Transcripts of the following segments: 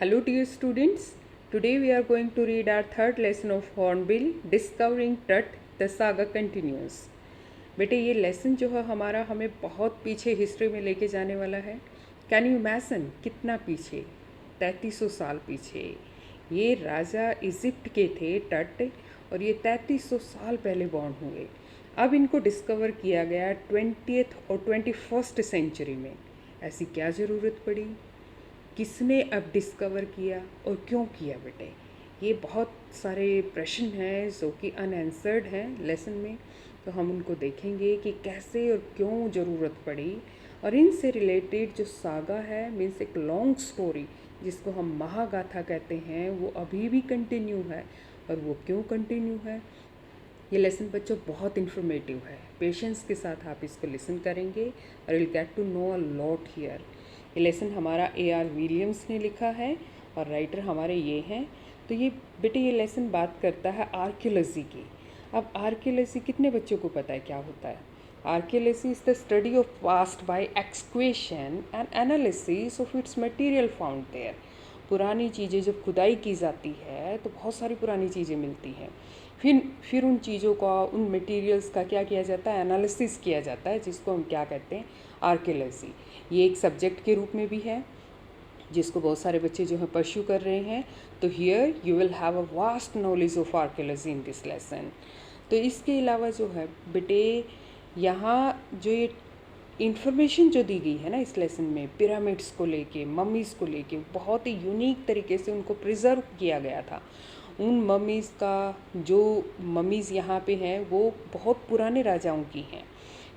Hello dear students, today we are going to read our third lesson of Hornbill, Discovering Tut, the saga continues. बेटे ये lesson जो है हमारा हमें बहुत पीछे हिस्ट्री में लेके जाने वाला है. कैन यू इमेजिन कितना पीछे, 3300 साल पीछे. ये राजा इजिप्ट के थे टट, और ये 3300 साल पहले बॉर्न हुए. अब इनको डिस्कवर किया गया 20th और 21st सेंचुरी में. ऐसी क्या ज़रूरत पड़ी, किसने अब डिस्कवर किया और क्यों किया बेटे. ये बहुत सारे प्रश्न हैं जो कि अनआंसर्ड हैं लेसन में, तो हम उनको देखेंगे कि कैसे और क्यों ज़रूरत पड़ी. और इनसे रिलेटेड जो सागा है, मीन्स एक लॉन्ग स्टोरी जिसको हम महागाथा कहते हैं, वो अभी भी कंटिन्यू है. और वो क्यों कंटिन्यू है, ये लेसन बच्चों बहुत इन्फॉर्मेटिव है. पेशेंस के साथ आप इसको लिसन करेंगे और will get to know a lot here. ये लेसन हमारा A.R. विलियम्स ने लिखा है और राइटर हमारे ये हैं. तो ये बेटे ये लेसन बात करता है आर्कियोलॉजी की. अब आर्कियोलॉजी कितने बच्चों को पता है क्या होता है. Archaeology is the study of past by excavation and analysis of its material found there. पुरानी चीज़ें जब खुदाई की जाती है तो बहुत सारी पुरानी चीज़ें मिलती हैं. फिर उन चीज़ों का, उन मटेरियल्स का क्या किया जाता है, एनालिसिस किया जाता है, जिसको हम क्या कहते हैं, आर्कियोलॉजी. ये एक सब्जेक्ट के रूप में भी है जिसको बहुत सारे बच्चे जो हैं परस्यू कर रहे हैं. तो here you will have a vast knowledge of archaeology in this lesson. तो इसके अलावा जो है बेटे, यहाँ जो ये इन्फॉर्मेशन जो दी गई है ना इस लेसन में, पिरामिड्स को लेके, मम्मीज़ को लेके, बहुत ही यूनिक तरीके से उनको प्रिजर्व किया गया था. उन मम्मीज़ का, जो मम्मीज़ यहाँ पे हैं वो बहुत पुराने राजाओं की हैं.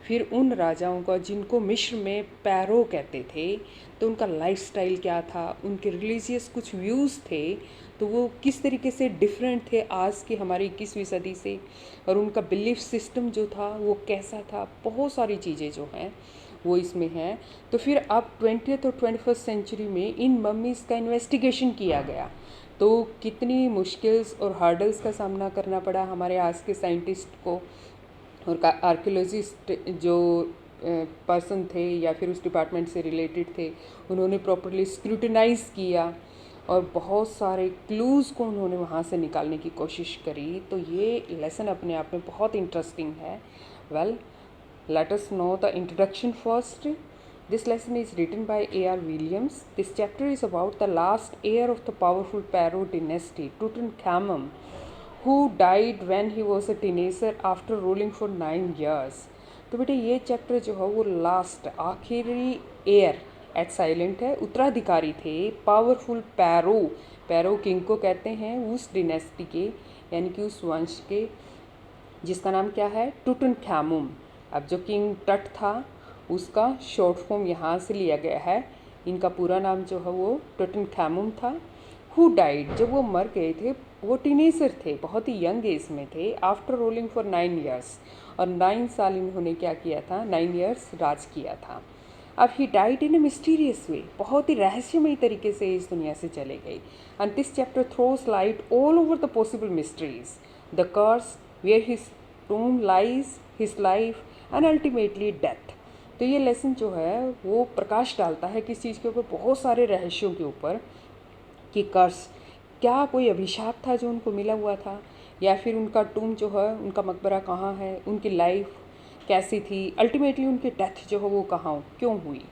फिर उन राजाओं का जिनको मिस्र में पैरो कहते थे, तो उनका लाइफस्टाइल क्या था, उनके रिलीजियस कुछ व्यूज़ थे, तो वो किस तरीके से डिफरेंट थे आज की हमारी 21वीं सदी से, और उनका बिलीफ सिस्टम जो था वो कैसा था. बहुत सारी चीज़ें जो हैं वो इसमें हैं. तो फिर अब 20th और 21st सेंचुरी में इन मम्मीज़ का इन्वेस्टिगेशन किया गया. तो कितनी मुश्किल्स और हार्डल्स का सामना करना पड़ा हमारे आज के साइंटिस्ट को और आर्कियोलॉजिस्ट जो पर्सन थे या फिर उस डिपार्टमेंट से रिलेटेड थे. उन्होंने प्रॉपरली स्क्रूटिनाइज़ किया और बहुत सारे क्लूज़ को उन्होंने वहाँ से निकालने की कोशिश करी. तो ये लेसन अपने आप में बहुत इंटरेस्टिंग है. Well, let us know the introduction first. This lesson is written by A.R. Williams. This chapter is about the last heir of the powerful Pharaoh dynasty, Tutankhamun, who died when he was a teenager after ruling for 9 years. तो बेटे ये chapter जो है वो last, आखिरी air, eight silent है, उत्तराधिकारी थे पावरफुल पैरो. पैरो किंग को कहते हैं उस डिनेस्टी के, यानी कि उस वंश के जिसका नाम क्या है, टुटनखामुन. अब जो किंग टट था उसका शॉर्ट फॉर्म यहाँ से लिया गया है. इनका पूरा नाम जो है वो टुटनखामुन था. हु डाइड, जब वो मर गए थे, वो टीनेजर थे, बहुत ही यंग एज में थे. आफ्टर रूलिंग फॉर 9 years, और 9 साल इन्होंने क्या किया था, 9 years राज किया था. अब he died in A mysterious वे, बहुत ही रहस्यमयी तरीके से इस दुनिया से चले गए. And this chapter throws light all over the possible mysteries, the curse, where his tomb lies, his life and ultimately death. तो ये लेसन जो है वो प्रकाश डालता है किस चीज़ के ऊपर, बहुत सारे रहस्यों के ऊपर, कि कर्स, क्या कोई अभिशाप था जो उनको मिला हुआ था, या फिर उनका टूम जो है, उनका मकबरा कहाँ है, उनकी लाइफ कैसी थी, अल्टीमेटली उनकी डेथ जो है वो कहाँ क्यों हुई.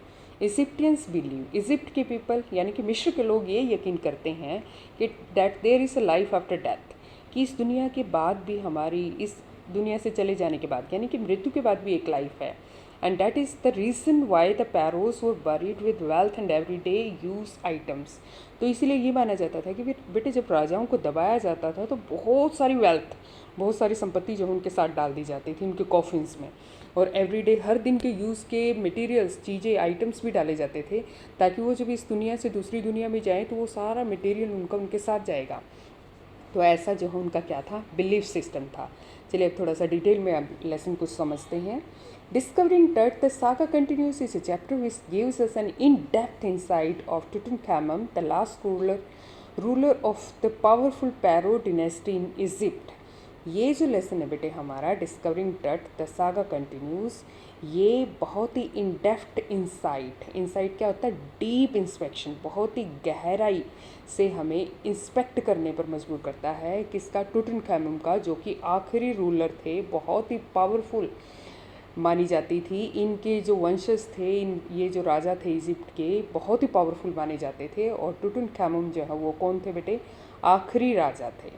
इजिप्टियंस बिलीव, इजिप्ट के पीपल यानी कि मिस्र के लोग ये यकीन करते हैं कि that there is a life after death, कि इस दुनिया के बाद भी, हमारी इस दुनिया से चले जाने के बाद, यानी कि मृत्यु के बाद भी एक लाइफ है. And that is the reason why the pharaohs were buried with wealth and every day use items. तो इसीलिए ये माना जाता था कि बेटे जब राजाओं को दबाया जाता था तो बहुत सारी वेल्थ, बहुत सारी संपत्ति जो उनके साथ डाल दी जाती थी उनके कॉफिन्स में, और एवरीडे हर दिन के यूज़ के मटेरियल्स, चीज़ें, आइटम्स भी डाले जाते थे, ताकि वो जब इस दुनिया से दूसरी दुनिया में जाएँ तो वो सारा मटेरियल उनका उनके साथ जाएगा. तो ऐसा जो है उनका क्या था, बिलीफ सिस्टम था. चलिए अब थोड़ा सा डिटेल में अब लेसन कुछ समझते हैं. Discovering Tut, the saga continues is a chapter which gives us an in depth insight of Tutankhamun, the last ruler of the powerful pharaoh dynasty in Egypt. ये जो लेसन है बेटे हमारा discovering Tut the saga continues, ये बहुत ही इन depth insight क्या होता है, डीप इंस्पेक्शन, बहुत ही गहराई से हमें इंस्पेक्ट करने पर मजबूर करता है। किसका? टूटनखामुन का, जो कि आखिरी रूलर थे, बहुत ही पावरफुल मानी जाती थी। इनके जो वंशज थे, ये जो राजा थे इजिप्ट के, बहुत ही पावरफुल माने जाते थे। और टूटनखामुन जो है वो कौन थे बेटे? आखिरी राजा थे।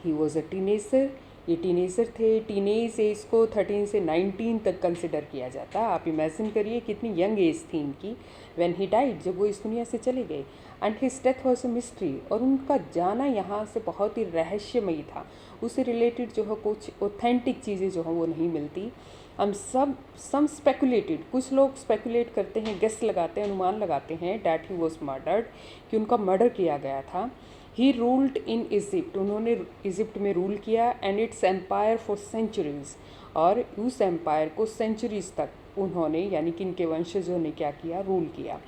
ही वॉज अ टीनेजर, ये टीनेजर थे। टीनेज एज को 13 से 19 तक कंसिडर किया जाता। आप इमेजिन करिए कितनी यंग एज थी इनकी। व्हेन ही डाइड, जब वो इस दुनिया से चले गए। And his death was a mystery, और उनका जाना यहाँ से बहुत ही रहस्यमयी था। उससे रिलेटेड जो है कुछ ऑथेंटिक चीज़ें जो हैं वो नहीं मिलती। हम सम स्पेकुलेटेड, कुछ लोग स्पेकुलेट करते हैं, गेस लगाते हैं, अनुमान लगाते हैं डैट ही वॉज मर्डर्ड, कि उनका मर्डर किया गया था। ही रूल्ड इन इजिप्ट, उन्होंने इजिप्ट में रूल किया, and its empire for centuries, और उस एम्पायर को सेंचुरीज तक उन्होंने, यानी कि इनके वंशजों ने क्या किया? रूल किया।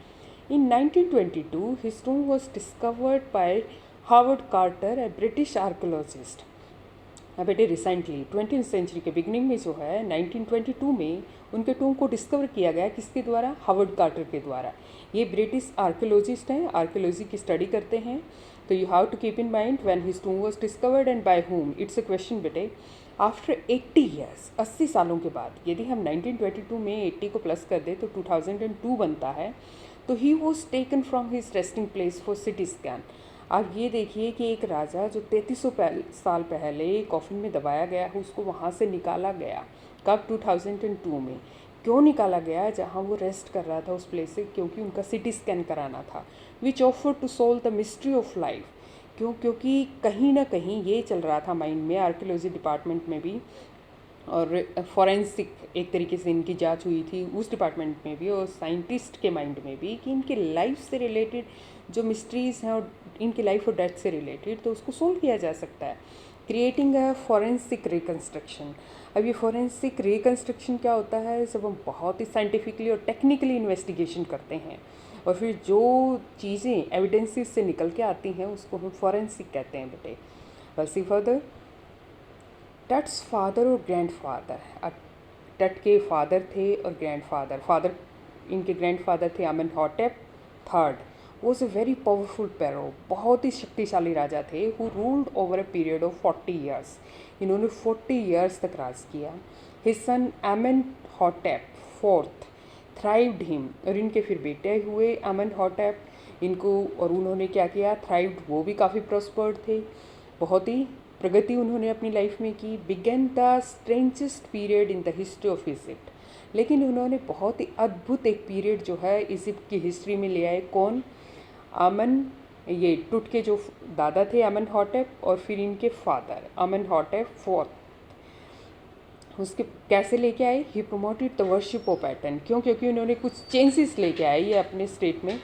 In 1922 his tomb was discovered by Harvard Carter, a British archaeologist. अब बेटे रिसेंटली 20th सेंचुरी के बिगनिंग में जो है 1922 में उनके टूम को डिस्कवर किया गया। किसके द्वारा? हार्वर्ड कार्टर के द्वारा। ये ब्रिटिश आर्कोलॉजिस्ट हैं, आर्कोलॉजी की स्टडी करते हैं। तो you have to keep in mind when his tomb was discovered and by whom, it's a question बेटे। आफ्टर 80 ईयर्स, 80 सालों के बाद, यदि हम 1922 में 80 को प्लस कर दें तो 2002 बनता है। तो he was taken from his resting place for CT scan. आप ये देखिए कि एक राजा जो 3300 साल पहले कॉफिन में दबाया गया है, उसको वहाँ से निकाला गया। कब? 2002 में। क्यों निकाला गया? जहाँ वो रेस्ट कर रहा था उस प्लेस से, क्योंकि उनका सिटी स्कैन कराना था। Which offer to solve the mystery of life. क्योंकि कहीं ना कहीं ये चल रहा था माइंड में, आर्कियोलॉजी डिपार्टमेंट में भी, और फॉरेंसिक एक तरीके से इनकी जांच हुई थी उस डिपार्टमेंट में भी, और साइंटिस्ट के माइंड में भी, कि इनके लाइफ से रिलेटेड जो मिस्ट्रीज़ हैं और इनकी लाइफ और डेथ से रिलेटेड, तो उसको सोल्व किया जा सकता है। Creating a forensic reconstruction. अब ये फॉरेंसिक रिकन्स्ट्रक्शन क्या होता है? जब हम बहुत ही साइंटिफिकली और टेक्निकली इन्वेस्टिगेशन करते हैं और फिर जो चीज़ें एविडेंसेस से निकल के आती हैं उसको हम फॉरेंसिक कहते हैं बेटे। वैसे फर्दर, टट्स फादर और ग्रैंडफादर। अब टट के फादर थे और फादर इनके ग्रैंडफादर थे Amenhotep third. Was a very powerful pharaoh, बहुत ही शक्तिशाली राजा थे। Who ruled over a period of 40 years, इन्होंने 40 ईयर्स तक राज किया। His son Amenhotep fourth thrived him, और इनके फिर बेटे हुए अमेनहॉटेप इनको, और उन्होंने क्या किया? थ्राइव्ड, वो भी काफ़ी प्रॉस्पर्ड थे, बहुत ही प्रगति उन्होंने अपनी लाइफ में की। Began the strangest period in the history of Egypt, लेकिन उन्होंने बहुत ही अद्भुत एक पीरियड जो है इजिप्ट की हिस्ट्री में ले आए। कौन? ये टुट के जो दादा थे अमेनहॉटेप, और फिर इनके फादर अमेनहॉटेप फोर्थ, उसके कैसे लेके आए? He promoted the worship of pattern. क्योंकि उन्होंने कुछ चेंजेस लेके आए ये अपने स्टेट में,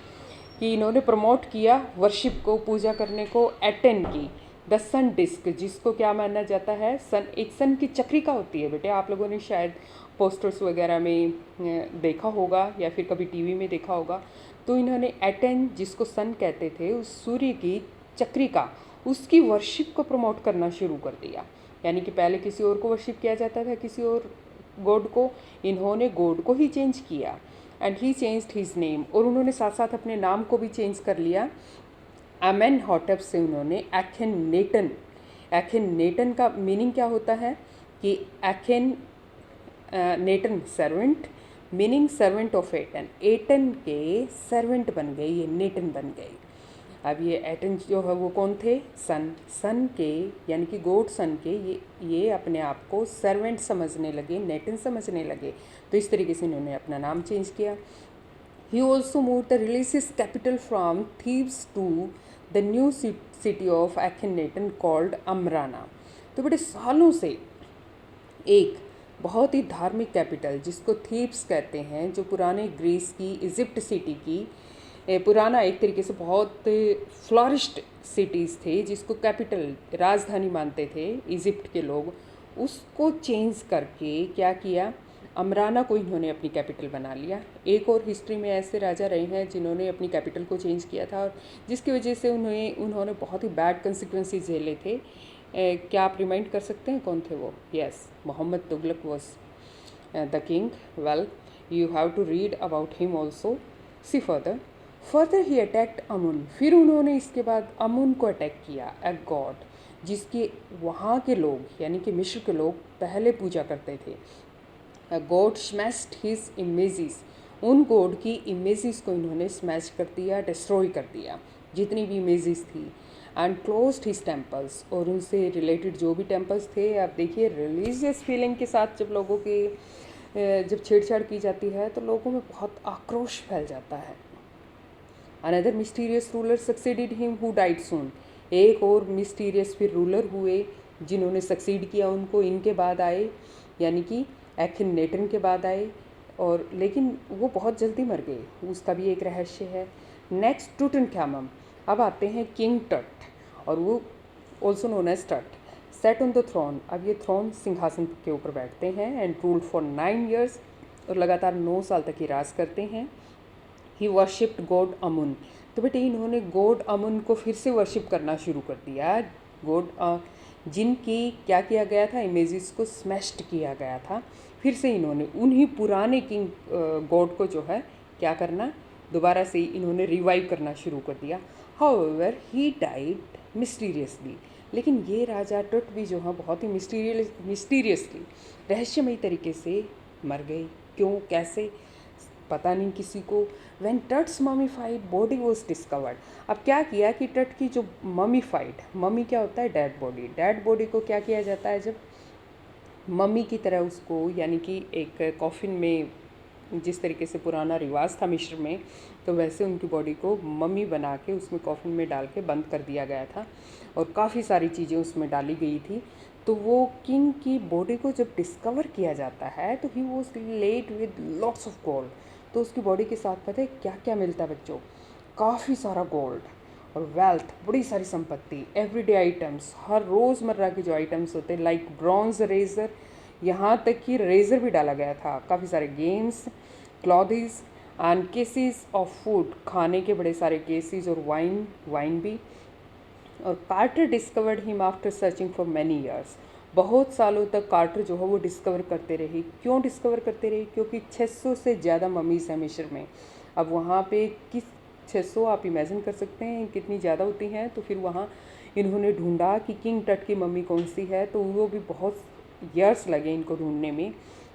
कि इन्होंने प्रमोट किया वर्शिप को, पूजा करने को, एटन की। द सन डिस्क, जिसको क्या माना जाता है? सन, एक सन की चक्रिका होती है बेटे, आप लोगों ने शायद पोस्टर्स वगैरह में देखा होगा या फिर कभी टीवी में देखा होगा। तो इन्होंने एटन, जिसको सन कहते थे, उस सूर्य की चक्रिका, उसकी वर्शिप को प्रमोट करना शुरू कर दिया। यानी कि पहले किसी और को वर्शिप किया जाता था, किसी और गॉड को, इन्होंने गॉड को ही चेंज किया। And he changed his name, और उन्होंने साथ साथ अपने नाम को भी चेंज कर लिया। अमेनहॉटेप से उन्होंने एखेनेटन, एखेनेटन का मीनिंग क्या होता है? कि नेटन servant, meaning servant of Eton, Eton के सर्वेंट बन गए, ये नेटन बन गए। अब ये एटन जो है वो कौन थे? सन के, यानी कि गॉड सन के, ये अपने आप को सर्वेंट समझने लगे, नेटन समझने लगे। तो इस तरीके से इन्होंने अपना नाम चेंज किया। He also moved the religious capital from Thebes to the new city of Akhenaten called Amrana। तो बड़े सालों से एक बहुत ही धार्मिक कैपिटल, जिसको थीब्स कहते हैं, जो पुराने ग्रीस की इजिप्ट सिटी की, पुराना एक तरीके से बहुत फ्लॉरिश्ड सिटीज़ थे, जिसको कैपिटल, राजधानी मानते थे इजिप्ट के लोग, उसको चेंज करके क्या किया? अमराना को इन्होंने अपनी कैपिटल बना लिया। एक और हिस्ट्री में ऐसे राजा रहे हैं जिन्होंने अपनी कैपिटल को चेंज किया था, और जिसकी वजह से उन्होंने बहुत ही बैड कंसिक्वेंसेस झेले थे। क्या आप रिमाइंड कर सकते हैं कौन थे वो? Yes, Mohammad Tughlaq was the king. Well, you have to read about him also. See further he attacked Amun. फिर उन्होंने इसके बाद अमुन को अटैक किया, ए गॉड जिसके वहाँ के लोग यानी कि मिस्र के लोग पहले पूजा करते थे. God smashed his images. उन गॉड की इमेजेस को इन्होंने स्मैश कर दिया, डिस्ट्रॉय कर दिया जितनी भी इमेजेस थी. And closed his temples. और उनसे रिलेटेड जो भी टेम्पल्स थे, आप देखिए रिलीजियस फीलिंग के साथ जब लोगों की जब छेड़छाड़ की जाती है तो लोगों में बहुत आक्रोश फैल जाता है. Another mysterious ruler succeeded him who died soon. एक और मिस्टीरियस फिर रूलर हुए जिन्होंने सक्सीड किया उनको. इनके बाद आए यानी कि एक्खिनेटन के बाद आए, और लेकिन वो बहुत जल्दी मर गए. उसका भी एक रहस्य है. Next Tutankhamun. अब आते हैं किंग टट, और वो also known as Tut. Sat on the throne. अब ये थ्रोन सिंहासन के ऊपर बैठते हैं. And rule for 9 years. और लगातार 9 साल तक ही राज करते हैं. ही वर्शिप्ड गॉड अमुन. तो बेटे इन्होंने गॉड अमुन को फिर से वर्शिप करना शुरू कर दिया. गॉड जिनकी क्या किया गया था, इमेजेस को स्मैश्ड किया गया था. फिर से इन्होंने उन्हीं पुराने किंग गॉड को जो है क्या करना, दोबारा से इन्होंने रिवाइव करना शुरू कर दिया. However he died mysteriously. लेकिन ये राजा टट भी जो है बहुत ही मिस्टीरियसली रहस्यमयी तरीके से मर गए. क्यों, कैसे, पता नहीं किसी को. When Tut's mummified body was discovered. अब क्या किया कि टट की जो ममीफाइड, ममी क्या होता है, डेड बॉडी. डेड बॉडी को क्या किया जाता है, जब मम्मी की तरह उसको यानी कि एक कॉफिन में, जिस तरीके से पुराना रिवाज था मिस्र में, तो वैसे उनकी बॉडी को मम्मी बना के उसमें कॉफिन में डाल के बंद कर दिया गया था. और काफ़ी सारी चीज़ें उसमें डाली गई थी. तो वो किंग की बॉडी को जब डिस्कवर किया जाता है तो he was laid with lots of gold. तो उसकी बॉडी के साथ पता है क्या क्या मिलता है बच्चों, काफ़ी सारा गोल्ड और वेल्थ, बड़ी सारी संपत्ति, एवरीडे आइटम्स, हर रोज़मर्रा के जो आइटम्स होते हैं, लाइक ब्रॉन्ज रेजर, यहाँ तक कि रेजर भी डाला गया था. काफ़ी सारे games, clothes and cases of food, खाने के बड़े सारे केसेस, और वाइन भी. और Carter discovered him after searching for many years. बहुत सालों तक कार्टर जो है वो डिस्कवर करते रहे. क्यों डिस्कवर करते रहे, क्योंकि 600 से ज़्यादा ममीज़ हैं मिस्र में. अब वहाँ पे किस 600 आप इमेजिन कर सकते हैं कितनी ज़्यादा होती हैं. तो फिर वहाँ इन्होंने ढूंढा कि किंग टट की मम्मी कौन सी है, तो वो भी बहुत ईयर्स लगे इनको ढूंढने में.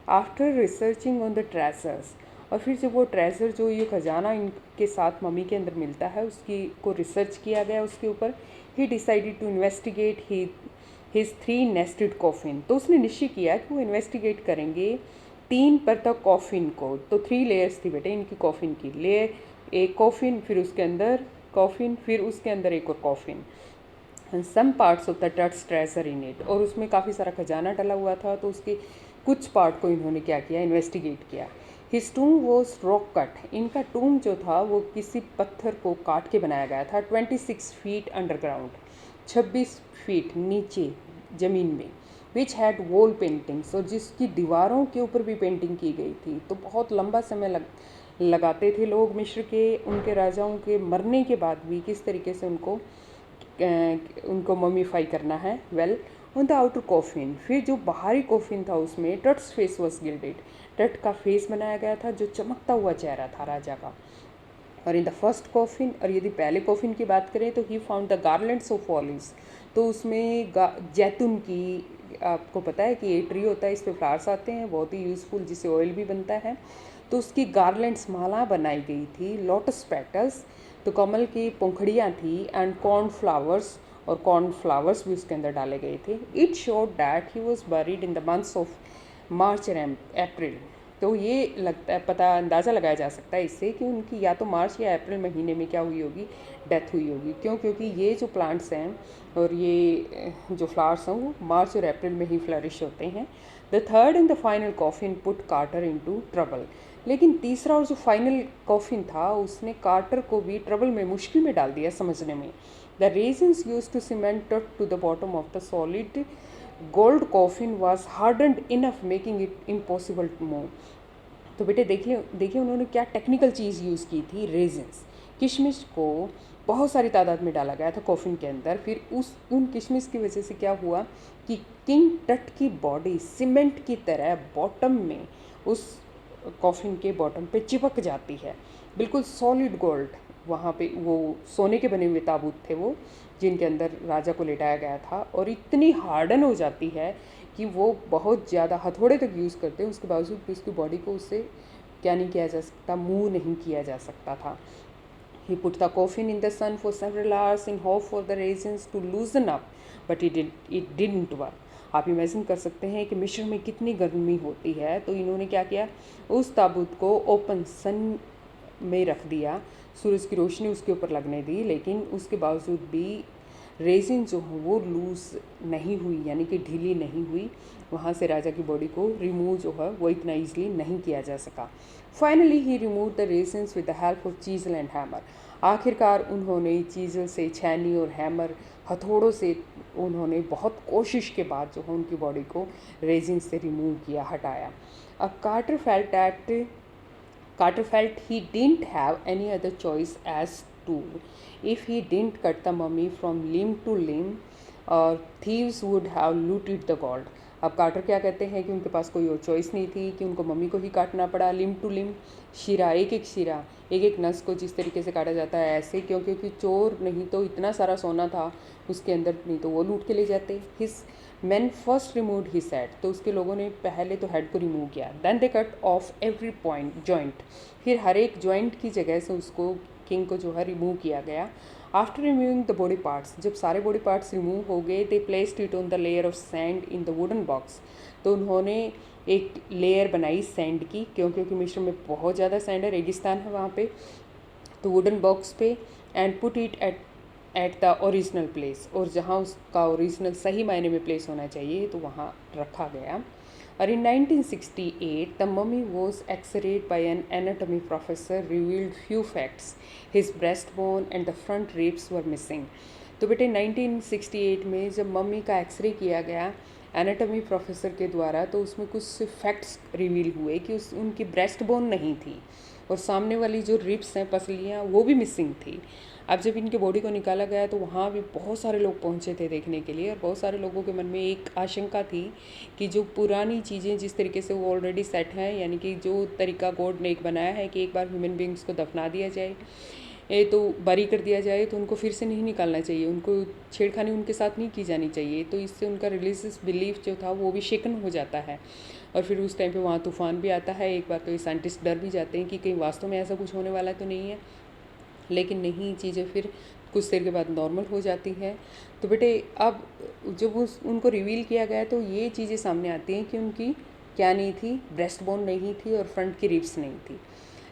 After researching on the treasures. और फिर जब वो ट्रेजर जो ये खजाना इनके साथ मम्मी के अंदर मिलता है उसकी को रिसर्च किया गया उसके ऊपर. He decided to investigate his 3 nested coffin. तो उसने निश्चय किया कि वो इन्वेस्टिगेट करेंगे 3 परतक कॉफिन को. तो 3 लेयर्स थी बेटे इनकी कॉफिन की. लेयर एक कॉफिन, फिर उसके अंदर कॉफिन, फिर उसके अंदर एक और coffin. And some parts of the Tut's treasure in it. और उसमें काफ़ी सारा खजाना डला हुआ था, तो उसके कुछ पार्ट को इन्होंने क्या किया, इन्वेस्टिगेट किया. His tomb was rock cut. इनका टूम जो था वो किसी पत्थर को काट के बनाया गया था. 26 फीट अंडरग्राउंड, 26 फीट नीचे ज़मीन में. Which had wall paintings. और जिसकी दीवारों के ऊपर भी पेंटिंग की गई थी. तो बहुत लंबा समय लगाते थे लोग मिस्र के, उनके राजाओं के मरने के बाद भी किस तरीके से उनको ममीफाई करना है. Well, on the outer coffin. फिर जो बाहरी कॉफिन था उसमें टट्स फेस वॉज गिल्डेड. टट का फेस बनाया गया था जो चमकता हुआ चेहरा था राजा का. और इन द फर्स्ट कॉफिन, और यदि पहले कॉफिन की बात करें तो he found the garlands of olives. तो उसमें जैतून की, आपको पता है कि ये ट्री होता है, इस पर फ्लावर्स आते हैं, बहुत ही यूज़फुल, जिससे ऑयल भी बनता है. तो उसकी गार्लैंड्स, माला बनाई गई थी. लोटस पेटल्स, तो कमल की पंखड़ियाँ थी. एंड कॉर्न फ्लावर्स, और कॉर्न फ्लावर्स भी उसके अंदर डाले गए थे. It showed that he was buried in the months of March and April. तो ये लगता है, पता अंदाज़ा लगाया जा सकता है इससे कि उनकी या तो मार्च या अप्रैल महीने में क्या हुई होगी, डेथ हुई होगी. क्यों, क्योंकि ये जो प्लांट्स हैं और ये जो फ्लावर्स हैं वो मार्च और अप्रैल में ही फ्लरिश होते हैं. The third and the final coffin put Carter into trouble. लेकिन तीसरा और जो फाइनल कॉफिन था उसने कार्टर को भी ट्रबल में, मुश्किल में डाल दिया समझने में. The resins used to cement to the bottom of the solid gold coffin was hardened enough making it impossible to move. तो बेटे देखिए उन्होंने क्या टेक्निकल चीज़ यूज़ की थी. रेजन्स, किशमिश को बहुत सारी तादाद में डाला गया था कॉफ़िन के अंदर। फिर उन किशमिश की वजह से क्या हुआ कि किंग टट की बॉडी सीमेंट की तरह बॉटम में उस कॉफ़िन के बॉटम पे चिपक जाती है, बिल्कुल सॉलिड गोल्ड। वहाँ पे वो सोने के बने हुए ताबूत थे वो, जिनके अंदर राजा को लेटाया गया था, और इतनी हार्डन हो जाती है कि वो बहुत ज़्यादा हथौड़े तक यूज़ करते हैं, उसके बावजूद भी उसकी बॉडी को उससे क्या नहीं किया जा सकता, मूव नहीं किया जा सकता था। He put the coffin in the sun for several hours in hope for the raisins to loosen up, but it didn't work. आप इमेजिन कर सकते हैं कि मिस्र में कितनी गर्मी होती है। तो इन्होंने क्या किया, उस ताबूत को ओपन सन में रख दिया, सूरज की रोशनी उसके ऊपर लगने दी, लेकिन उसके बावजूद भी रेजिन जो हो वो लूज़ नहीं हुई, यानी कि ढीली नहीं हुई। वहाँ से राजा की बॉडी को रिमूव जो है वो इतना ईजिली नहीं किया जा सका। Finally he remove the resins with the help of chisel and hammer. आखिरकार उन्होंने चीजल से, छेनी और हैमर, हथौड़ों से उन्होंने बहुत कोशिश के बाद जो है उनकी बॉडी को रेजिन से रिमूव किया, हटाया। अब Carter felt he didn't have any other choice as to, if he didn't cut the mummy from limb to limb, thieves would have looted the gold. अब कार्टर क्या कहते हैं कि उनके पास कोई और चॉइस नहीं थी कि उनको मम्मी को ही काटना पड़ा, लिम टू लिम, शिरा एक एक शिरा, एक एक नस को जिस तरीके से काटा जाता है ऐसे, क्योंकि चोर नहीं तो इतना सारा सोना था उसके अंदर, नहीं तो वो लूट के ले जाते। His man first removed his head, तो उसके लोगों ने पहले तो हेड को रिमूव किया। Then they cut off every point joint, फिर हर एक जॉइंट की जगह से उसको, किंग को जो है रिमूव किया गया। After removing the body parts, जब सारे बॉडी पार्ट्स रिमूव हो गए, they placed it on the layer of sand in the wooden box, तो उन्होंने एक लेयर बनाई सैंड की, क्योंकि मिस्र में बहुत ज़्यादा सैंड है, रेगिस्तान है वहाँ पे, तो वुडन बॉक्स पे, and put it at the original place, और जहाँ उसका ओरिजिनल सही मायने में प्लेस होना चाहिए तो वहाँ रखा गया। और in 1968, the mummy was x-rayed by an anatomy professor, revealed few facts. His breastbone and the front ribs were missing. तो बेटे 1968 में जब मम्मी का एक्सरे किया गया एनाटॉमी प्रोफेसर के द्वारा, तो उसमें कुछ फैक्ट्स रिवील हुए कि उनकी ब्रेस्ट बोन नहीं थी, और सामने वाली जो रिब्स हैं, पसलियाँ, वो भी मिसिंग थी। अब जब इनके बॉडी को निकाला गया तो वहाँ भी बहुत सारे लोग पहुँचे थे देखने के लिए, और बहुत सारे लोगों के मन में एक आशंका थी कि जो पुरानी चीज़ें जिस तरीके से वो ऑलरेडी सेट हैं, यानी कि जो तरीका गॉड ने एक बनाया है कि एक बार ह्यूमन बींग्स को दफना दिया जाए, तो बरी कर दिया जाए, तो उनको फिर से नहीं निकालना चाहिए, उनको छेड़खानी उनके साथ नहीं की जानी चाहिए, तो इससे उनका रिलीजियस बिलीफ जो था वो भी शेकन हो जाता है। और फिर उस टाइम पे वहाँ तूफ़ान भी आता है। एक बार तो ये साइंटिस्ट डर भी जाते हैं कि कहीं वास्तव में ऐसा कुछ होने वाला तो नहीं है, लेकिन नहीं, चीज़ें फिर कुछ देर के बाद नॉर्मल हो जाती हैं। तो बेटे अब जब उनको रिवील किया गया तो ये चीज़ें सामने आती हैं कि उनकी क्या नहीं थी, ब्रेस्ट बोन नहीं थी और फ्रंट की रिब्स नहीं थी।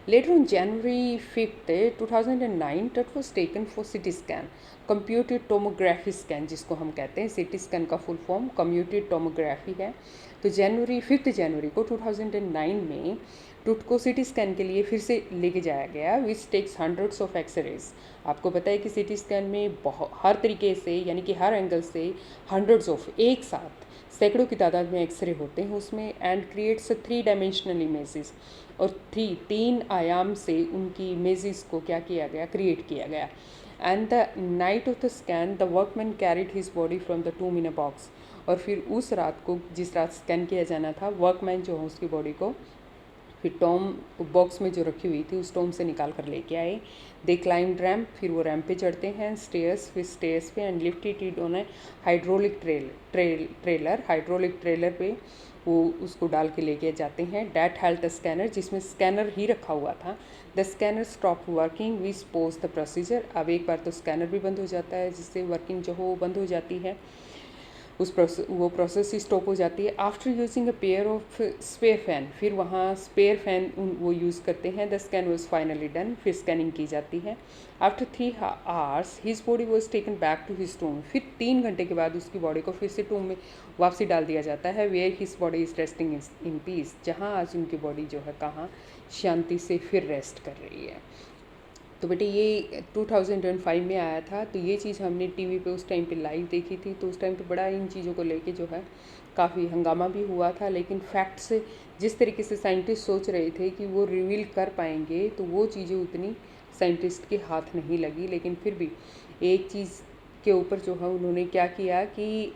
Later on January 5th, 2009, that was taken for CT scan, computed tomography scan, जिसको हम कहते हैं CT scan का फुल फॉर्म computed tomography है। तो 5 जनवरी को 2009 में टूट को CT स्कैन के लिए फिर से लेके जाया गया, which takes hundreds of X-rays. आपको पता है कि CT स्कैन में हर तरीके से, यानी कि हर एंगल से हंड्रेड्स ऑफ, एक साथ सैकड़ों की तादाद में एक्सरे होते हैं उसमें, एंड क्रिएट्स 3 डायमेंशनल इमेजेस, और 3 आयाम से उनकी इमेजेस को क्या किया गया, क्रिएट किया गया। And the night of the scan the workman carried his body from the टूम in a box, और फिर उस रात को जिस रात स्कैन किया जाना था, वर्कमैन जो है उसकी बॉडी को फिर टॉम बॉक्स में जो रखी हुई थी उस टॉम से निकाल कर लेके आए। दे क्लाइम्ड रैम्प, फिर वो रैम्प पे चढ़ते हैं, स्टेयर्स, फिर स्टेयर्स पे, and lifted it on a hydraulic trailer, hydraulic trailer पे वो उसको डाल के लेके जाते हैं। डैट हेल्ड द स्कैनर, जिसमें स्कैनर ही रखा हुआ था। The scanner stop working, we paused the procedure. अब एक बार तो स्कैनर भी बंद हो जाता है, जिससे वर्किंग जो हो वो बंद हो जाती है, वो प्रोसेस ही स्टॉप हो जाती है। After using a pair of spare fan, फिर वहाँ स्पेयर फैन वो यूज़ करते हैं। The scan was finally done, फिर स्कैनिंग की जाती है। After 3 hours his body was taken back to his tomb, फिर 3 घंटे के बाद उसकी बॉडी को फिर से टूम में वापसी डाल दिया जाता है। Where his body is resting in peace, जहाँ आज उनकी बॉडी जो है कहाँ शांति से फिर रेस्ट कर रही है। तो बेटे ये 2005 में आया था, तो ये चीज़ हमने टीवी पे उस टाइम पे लाइव देखी थी। तो उस टाइम पे बड़ा इन चीज़ों को लेके जो है काफ़ी हंगामा भी हुआ था, लेकिन फैक्ट्स जिस तरीके से साइंटिस्ट सोच रहे थे कि वो रिवील कर पाएंगे, तो वो चीज़ें उतनी साइंटिस्ट के हाथ नहीं लगी, लेकिन फिर भी एक चीज़ के ऊपर जो है उन्होंने क्या किया कि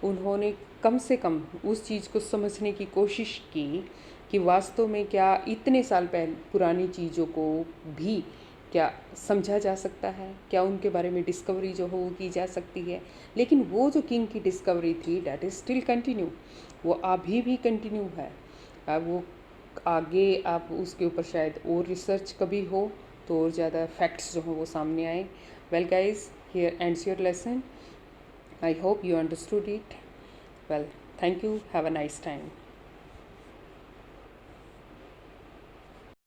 उन्होंने कम से कम उस चीज़ को समझने की कोशिश की कि वास्तव में क्या इतने साल पहले पुरानी चीज़ों को भी क्या समझा जा सकता है, क्या उनके बारे में डिस्कवरी जो हो वो की जा सकती है। लेकिन वो जो किंग की डिस्कवरी थी डैट इज़ स्टिल कंटिन्यू, वो अभी भी कंटिन्यू है। अब वो आगे आप उसके ऊपर शायद और रिसर्च कभी हो तो और ज़्यादा फैक्ट्स जो हों वो सामने आए। Well guys, here ends your lesson. I hope you understood it. Well, thank you. Have a nice time.